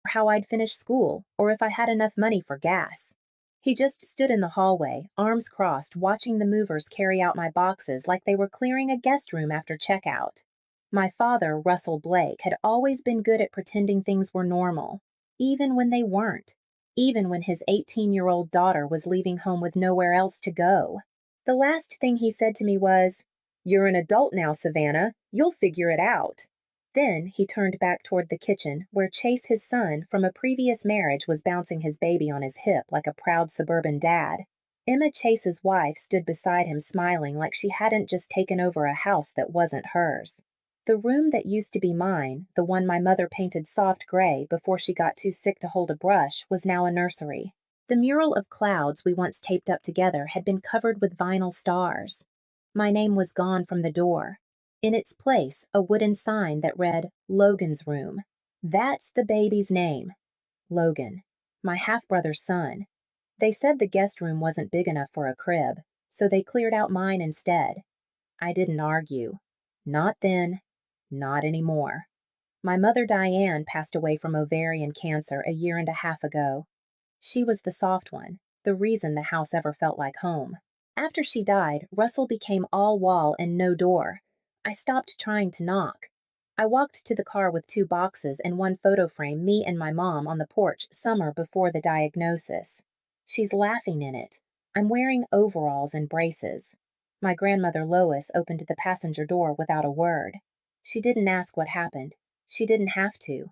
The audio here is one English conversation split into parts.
how I'd finish school or if I had enough money for gas. He just stood in the hallway, arms crossed, watching the movers carry out my boxes like they were clearing a guest room after checkout. My father, Russell Blake, had always been good at pretending things were normal, even when they weren't, even when his 18-year-old daughter was leaving home with nowhere else to go. The last thing he said to me was, "You're an adult now, Savannah. You'll figure it out." Then he turned back toward the kitchen, where Chase, his son, from a previous marriage, was bouncing his baby on his hip like a proud suburban dad. Emma Chase's wife stood beside him smiling like she hadn't just taken over a house that wasn't hers. The room that used to be mine, the one my mother painted soft gray before she got too sick to hold a brush, was now a nursery. The mural of clouds we once taped up together had been covered with vinyl stars. My name was gone from the door. In its place, a wooden sign that read, "Logan's Room." That's the baby's name. Logan. My half-brother's son. They said the guest room wasn't big enough for a crib, so they cleared out mine instead. I didn't argue. Not then. Not anymore. My mother Diane passed away from ovarian cancer a year and a half ago. She was the soft one, the reason the house ever felt like home. After she died, Russell became all wall and no door. I stopped trying to knock. I walked to the car with 2 boxes and 1 photo frame, me and my mom on the porch summer before the diagnosis. She's laughing in it. I'm wearing overalls and braces. My grandmother Lois opened the passenger door without a word. She didn't ask what happened. She didn't have to.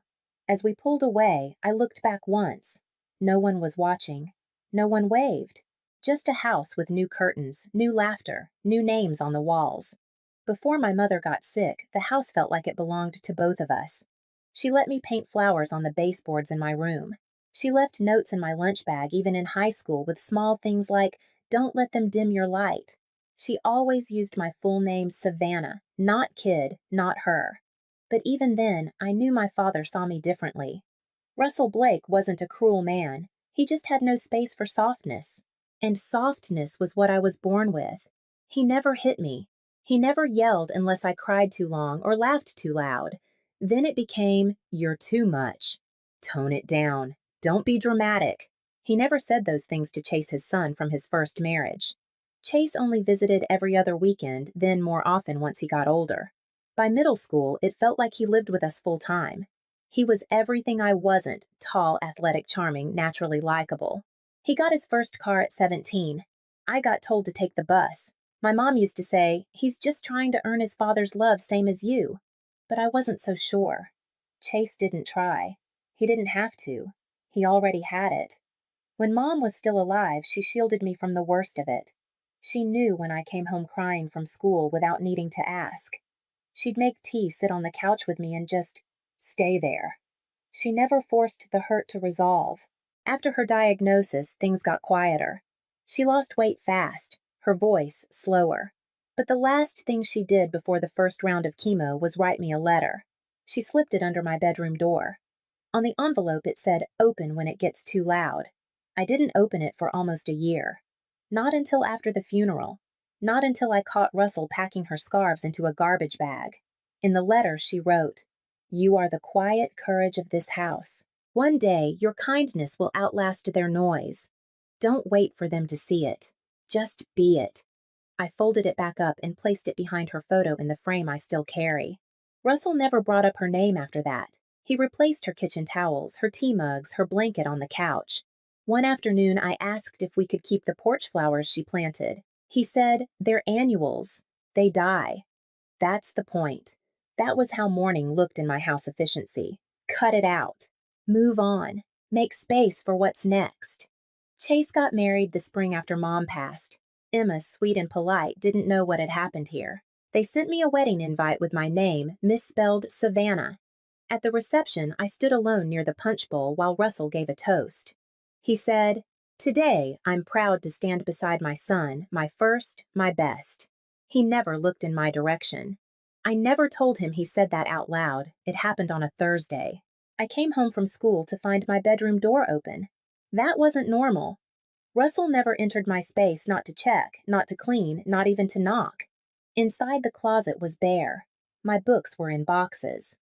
As we pulled away, I looked back once. No one was watching. No one waved. Just a house with new curtains, new laughter, new names on the walls. Before my mother got sick, the house felt like it belonged to both of us. She let me paint flowers on the baseboards in my room. She left notes in my lunch bag even in high school with small things like, "Don't let them dim your light." She always used my full name, Savannah, not kid, not her. But even then, I knew my father saw me differently. Russell Blake wasn't a cruel man. He just had no space for softness. And softness was what I was born with. He never hit me. He never yelled unless I cried too long or laughed too loud. Then it became, "You're too much. Tone it down. Don't be dramatic." He never said those things to Chase, his son, from his first marriage. Chase only visited every other weekend, then more often once he got older. By middle school, it felt like he lived with us full time. He was everything I wasn't: tall, athletic, charming, naturally likable. He got his first car at 17. I got told to take the bus. My mom used to say, "He's just trying to earn his father's love, same as you." But I wasn't so sure. Chase didn't try. He didn't have to. He already had it. When Mom was still alive, she shielded me from the worst of it. She knew when I came home crying from school without needing to ask. She'd make tea, sit on the couch with me, and just stay there. She never forced the hurt to resolve. After her diagnosis, things got quieter. She lost weight fast, her voice slower. But the last thing she did before the first round of chemo was write me a letter. She slipped it under my bedroom door. On the envelope it said, "Open when it gets too loud." I didn't open it for almost a year. Not until after the funeral. Not until I caught Russell packing her scarves into a garbage bag. In the letter she wrote, "You are the quiet courage of this house. One day your kindness will outlast their noise. Don't wait for them to see it. Just be it." I folded it back up and placed it behind her photo in the frame I still carry. Russell never brought up her name after that. He replaced her kitchen towels, her tea mugs, her blanket on the couch. One afternoon I asked if we could keep the porch flowers she planted. He said, "They're annuals. They die." That's the point. That was how mourning looked in my house efficiency. Cut it out. Move on. Make space for what's next. Chase got married the spring after Mom passed. Emma, sweet and polite, didn't know what had happened here. They sent me a wedding invite with my name, misspelled Savannah. At the reception, I stood alone near the punch bowl while Russell gave a toast. He said, "Today, I'm proud to stand beside my son, my first, my best." He never looked in my direction. I never told him he said that out loud. It happened on a Thursday. I came home from school to find my bedroom door open. That wasn't normal. Russell never entered my space not to check, not to clean, not even to knock. Inside the closet was bare. My books were in boxes.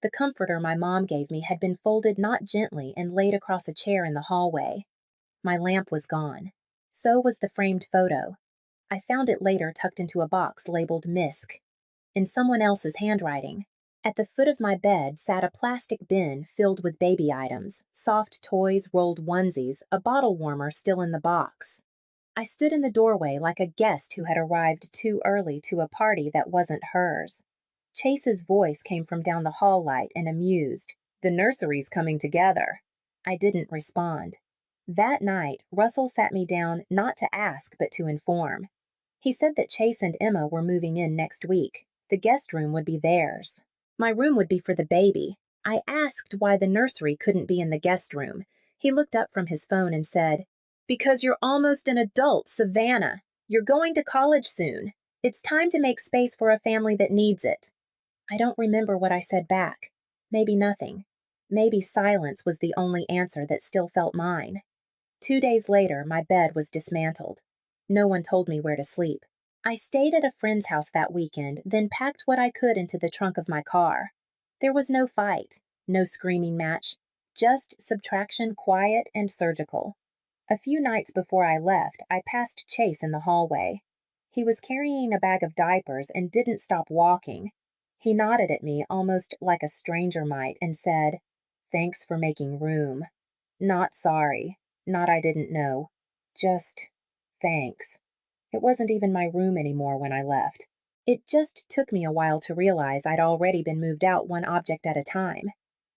The comforter my mom gave me had been folded not gently and laid across a chair in the hallway. My lamp was gone. So was the framed photo. I found it later tucked into a box labeled Misk, in someone else's handwriting. At the foot of my bed sat a plastic bin filled with baby items, soft toys, rolled onesies, a bottle warmer still in the box. I stood in the doorway like a guest who had arrived too early to a party that wasn't hers. Chase's voice came from down the hall light and amused. "The nursery's coming together." I didn't respond. That night, Russell sat me down not to ask but to inform. He said that Chase and Emma were moving in next week. The guest room would be theirs. My room would be for the baby. I asked why the nursery couldn't be in the guest room. He looked up from his phone and said, "Because you're almost an adult, Savannah. You're going to college soon. It's time to make space for a family that needs it." I don't remember what I said back. Maybe nothing. Maybe silence was the only answer that still felt mine. 2 days later, my bed was dismantled. No one told me where to sleep. I stayed at a friend's house that weekend, then packed what I could into the trunk of my car. There was no fight, no screaming match, just subtraction, quiet and surgical. A few nights before I left, I passed Chase in the hallway. He was carrying a bag of diapers and didn't stop walking. He nodded at me almost like a stranger might and said, "Thanks for making room." Not sorry, not I didn't know, just thanks. It wasn't even my room anymore when I left. It just took me a while to realize I'd already been moved out one object at a time.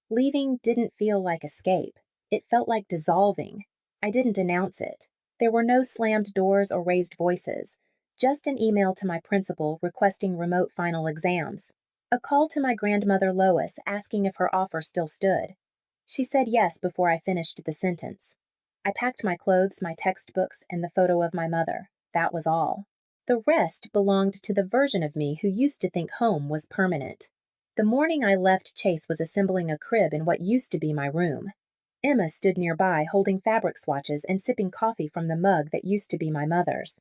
Leaving didn't feel like escape. It felt like dissolving. I didn't announce it. There were no slammed doors or raised voices, just an email to my principal requesting remote final exams. A call to my grandmother Lois asking if her offer still stood. She said yes before I finished the sentence. I packed my clothes, my textbooks, and the photo of my mother. That was all. The rest belonged to the version of me who used to think home was permanent. The morning I left, Chase was assembling a crib in what used to be my room. Emma stood nearby holding fabric swatches and sipping coffee from the mug that used to be my mother's.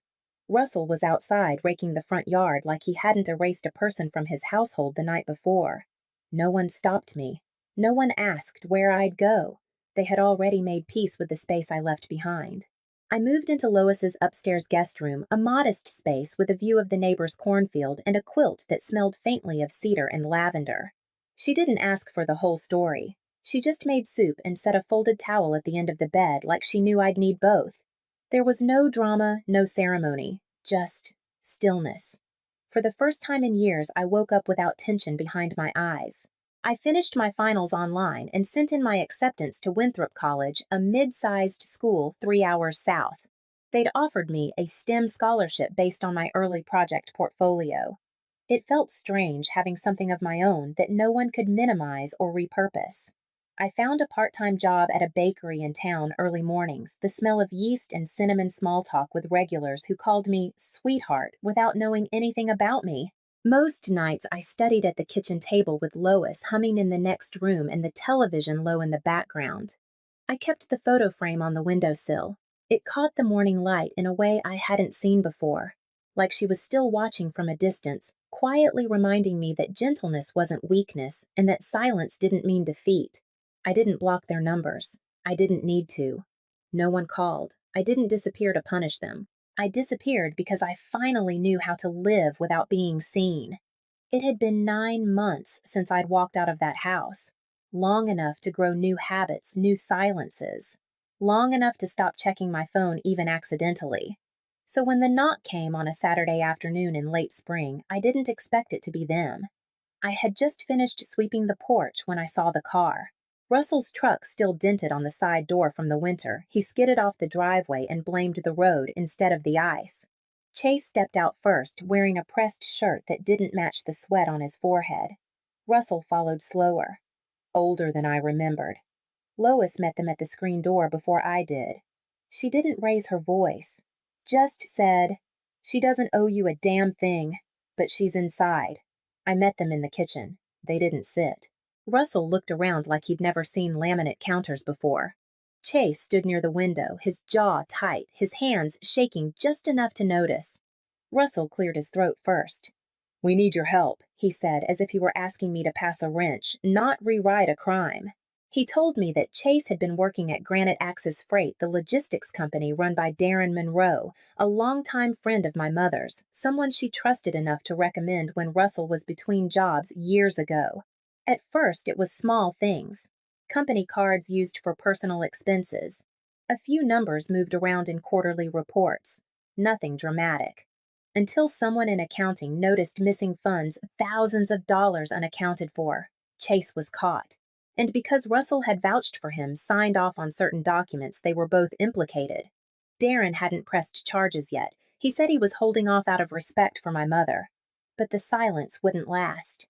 Russell was outside raking the front yard like he hadn't erased a person from his household the night before. No one stopped me. No one asked where I'd go. They had already made peace with the space I left behind. I moved into Lois's upstairs guest room, a modest space with a view of the neighbor's cornfield and a quilt that smelled faintly of cedar and lavender. She didn't ask for the whole story. She just made soup and set a folded towel at the end of the bed like she knew I'd need both. There was no drama, no ceremony, just stillness. For the first time in years, I woke up without tension behind my eyes. I finished my finals online and sent in my acceptance to Winthrop College, a mid-sized school 3 hours south. They'd offered me a STEM scholarship based on my early project portfolio. It felt strange having something of my own that no one could minimize or repurpose. I found a part-time job at a bakery in town early mornings, the smell of yeast and cinnamon small talk with regulars who called me sweetheart without knowing anything about me. Most nights I studied at the kitchen table with Lois humming in the next room and the television low in the background. I kept the photo frame on the windowsill. It caught the morning light in a way I hadn't seen before, like she was still watching from a distance, quietly reminding me that gentleness wasn't weakness and that silence didn't mean defeat. I didn't block their numbers. I didn't need to. No one called. I didn't disappear to punish them. I disappeared because I finally knew how to live without being seen. It had been 9 months since I'd walked out of that house. Long enough to grow new habits, new silences. Long enough to stop checking my phone even accidentally. So when the knock came on a Saturday afternoon in late spring, I didn't expect it to be them. I had just finished sweeping the porch when I saw the car. Russell's truck still dented on the side door from the winter. He skidded off the driveway and blamed the road instead of the ice. Chase stepped out first, wearing a pressed shirt that didn't match the sweat on his forehead. Russell followed slower, older than I remembered. Lois met them at the screen door before I did. She didn't raise her voice, just said, "She doesn't owe you a damn thing, but she's inside." I met them in the kitchen. They didn't sit. Russell looked around like he'd never seen laminate counters before. Chase stood near the window, his jaw tight, his hands shaking just enough to notice. Russell cleared his throat first. "We need your help. he said, as if he were asking me to pass a wrench, not rewrite a crime. He told me that Chase had been working at Granite Axis Freight, the logistics company run by Darren Monroe, a longtime friend of my mother's, someone she trusted enough to recommend when Russell was between jobs years ago. At first, it was small things. Company cards used for personal expenses. A few numbers moved around in quarterly reports. Nothing dramatic. Until someone in accounting noticed missing funds, thousands of dollars unaccounted for. Chase was caught. And because Russell had vouched for him, signed off on certain documents, they were both implicated. Darren hadn't pressed charges yet. He said he was holding off out of respect for my mother. But the silence wouldn't last.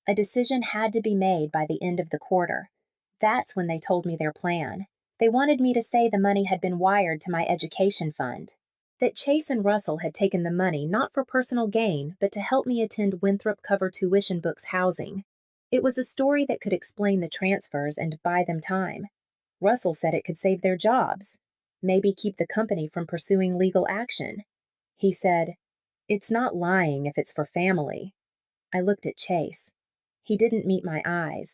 A decision had to be made by the end of the quarter. That's when they told me their plan. They wanted me to say the money had been wired to my education fund. That Chase and Russell had taken the money not for personal gain, but to help me attend Winthrop Cover Tuition Books housing. It was a story that could explain the transfers and buy them time. Russell said it could save their jobs, maybe keep the company from pursuing legal action. He said, "It's not lying if it's for family." I looked at Chase. He didn't meet my eyes.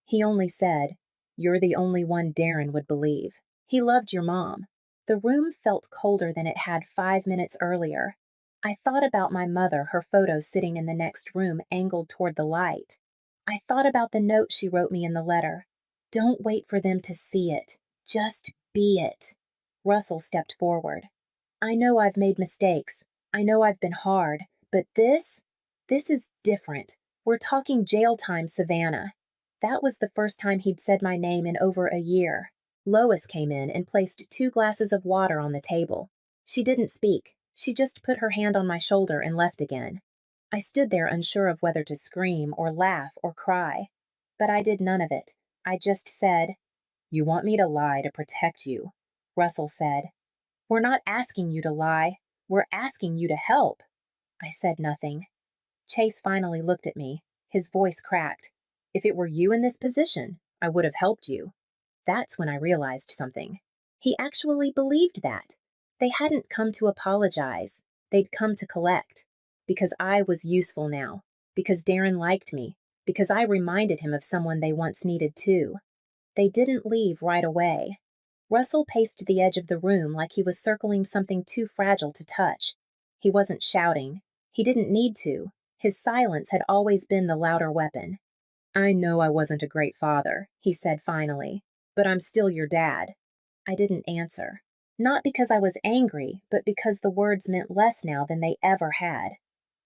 He only said, "You're the only one Darren would believe. He loved your mom." The room felt colder than it had 5 minutes earlier. I thought about my mother, her photo sitting in the next room, angled toward the light. I thought about the note she wrote me in the letter. "Don't wait for them to see it. Just be it." Russell stepped forward. "I know I've made mistakes. I know I've been hard. But this is different. We're talking jail time, Savannah." That was the first time he'd said my name in over a year. Lois came in and placed 2 glasses of water on the table. She didn't speak. She just put her hand on my shoulder and left again. I stood there unsure of whether to scream or laugh or cry. But I did none of it. I just said, "You want me to lie to protect you," Russell said. "We're not asking you to lie. We're asking you to help." I said nothing. Chase finally looked at me. His voice cracked. "If it were you in this position, I would have helped you." That's when I realized something. He actually believed that. They hadn't come to apologize. They'd come to collect. Because I was useful now. Because Darren liked me. Because I reminded him of someone they once needed too. They didn't leave right away. Russell paced the edge of the room like he was circling something too fragile to touch. He wasn't shouting. He didn't need to. His silence had always been the louder weapon. "I know I wasn't a great father," he said finally, "but I'm still your dad." I didn't answer. Not because I was angry, but because the words meant less now than they ever had.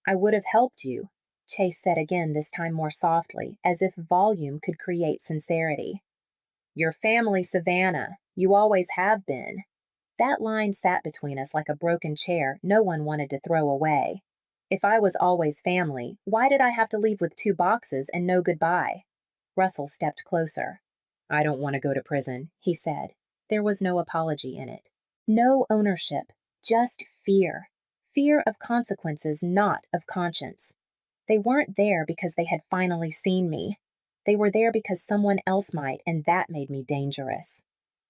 "I would have helped you," Chase said again, this time more softly, as if volume could create sincerity. "Your family, Savannah. You always have been." That line sat between us like a broken chair no one wanted to throw away. If I was always family, why did I have to leave with 2 boxes and no goodbye? Russell stepped closer. "I don't want to go to prison," he said. There was no apology in it. No ownership, just fear. Fear of consequences, not of conscience. They weren't there because they had finally seen me. They were there because someone else might, and that made me dangerous.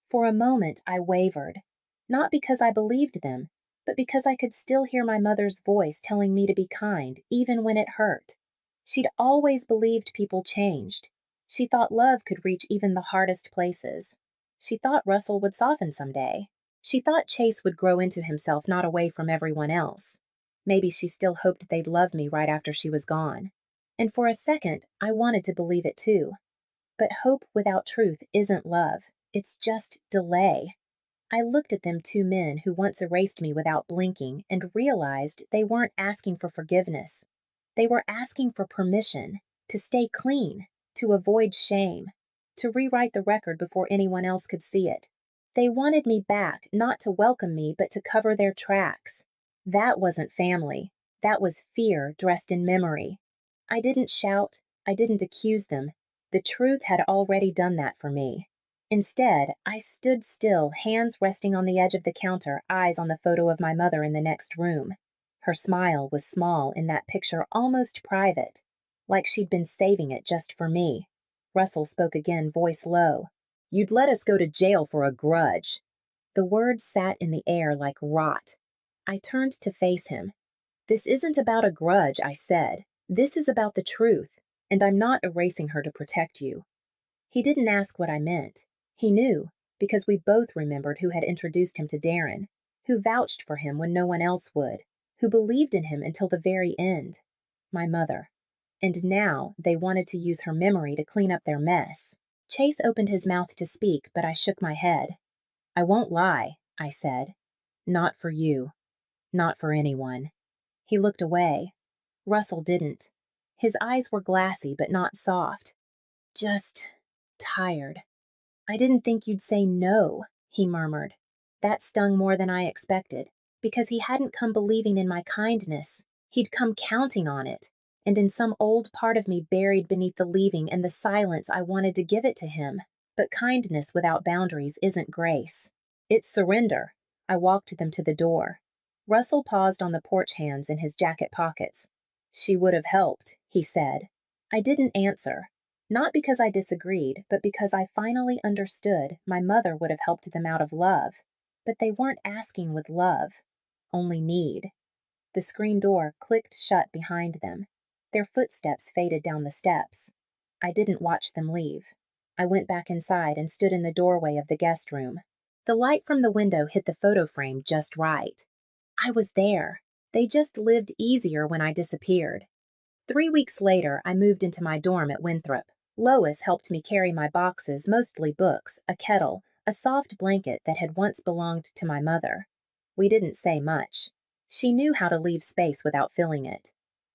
For a moment, I wavered. Not because I believed them, but because I could still hear my mother's voice telling me to be kind, even when it hurt. She'd always believed people changed. She thought love could reach even the hardest places. She thought Russell would soften someday. She thought Chase would grow into himself, not away from everyone else. Maybe she still hoped they'd love me right after she was gone. And for a second, I wanted to believe it too. But hope without truth isn't love. It's just delay. I looked at them 2 men who once erased me without blinking and realized they weren't asking for forgiveness. They were asking for permission to stay clean, to avoid shame, to rewrite the record before anyone else could see it. They wanted me back, not to welcome me, but to cover their tracks. That wasn't family. That was fear dressed in memory. I didn't shout. I didn't accuse them. The truth had already done that for me. Instead, I stood still, hands resting on the edge of the counter, eyes on the photo of my mother in the next room. Her smile was small in that picture, almost private, like she'd been saving it just for me. Russell spoke again, voice low. "You'd let us go to jail for a grudge." The words sat in the air like rot. I turned to face him. "This isn't about a grudge," I said. This is about the truth, and I'm not erasing her to protect you." He didn't ask what I meant. He knew, because we both remembered who had introduced him to Darren, who vouched for him when no one else would, who believed in him until the very end. My mother. And now they wanted to use her memory to clean up their mess. Chase opened his mouth to speak, but I shook my head. "I won't lie," I said. "Not for you. Not for anyone." He looked away. Russell didn't. His eyes were glassy but not soft. "Just tired." "I didn't think you'd say no," he murmured. That stung more than I expected, because he hadn't come believing in my kindness. He'd come counting on it, and in some old part of me buried beneath the leaving and the silence I wanted to give it to him. But kindness without boundaries isn't grace. It's surrender. I walked them to the door. Russell paused on the porch, hands in his jacket pockets. "She would have helped," he said. I didn't answer. Not because I disagreed, but because I finally understood my mother would have helped them out of love. But they weren't asking with love, only need. The screen door clicked shut behind them. Their footsteps faded down the steps. I didn't watch them leave. I went back inside and stood in the doorway of the guest room. The light from the window hit the photo frame just right. I was there. They just lived easier when I disappeared. 3 weeks later, I moved into my dorm at Winthrop. Lois helped me carry my boxes, mostly books, a kettle, a soft blanket that had once belonged to my mother. We didn't say much. She knew how to leave space without filling it.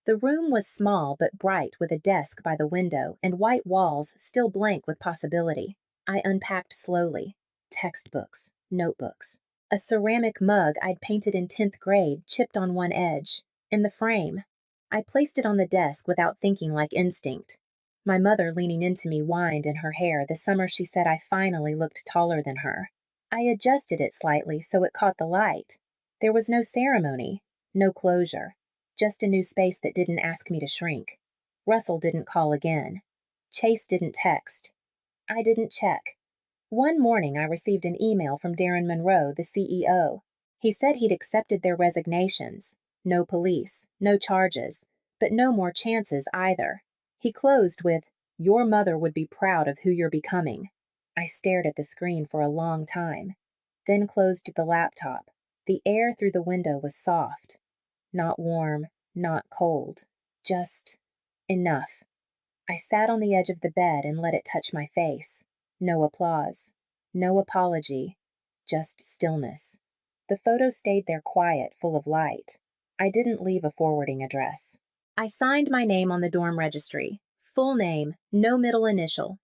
The room was small but bright, with a desk by the window and white walls still blank with possibility. I unpacked slowly. Textbooks, notebooks. A ceramic mug I'd painted in 10th grade, chipped on one edge. In the frame. I placed it on the desk without thinking, like instinct. My mother, leaning into me, whined in her hair the summer she said I finally looked taller than her. I adjusted it slightly so it caught the light. There was no ceremony, no closure, just a new space that didn't ask me to shrink. Russell didn't call again. Chase didn't text. I didn't check. One morning I received an email from Darren Monroe, the CEO. He said he'd accepted their resignations. No police, no charges, but no more chances either. He closed with, "Your mother would be proud of who you're becoming." I stared at the screen for a long time, then closed the laptop. The air through the window was soft. Not warm, not cold. Just enough. I sat on the edge of the bed and let it touch my face. No applause. No apology. Just stillness. The photo stayed there quiet, full of light. I didn't leave a forwarding address. I signed my name on the dorm registry. Full name, no middle initial.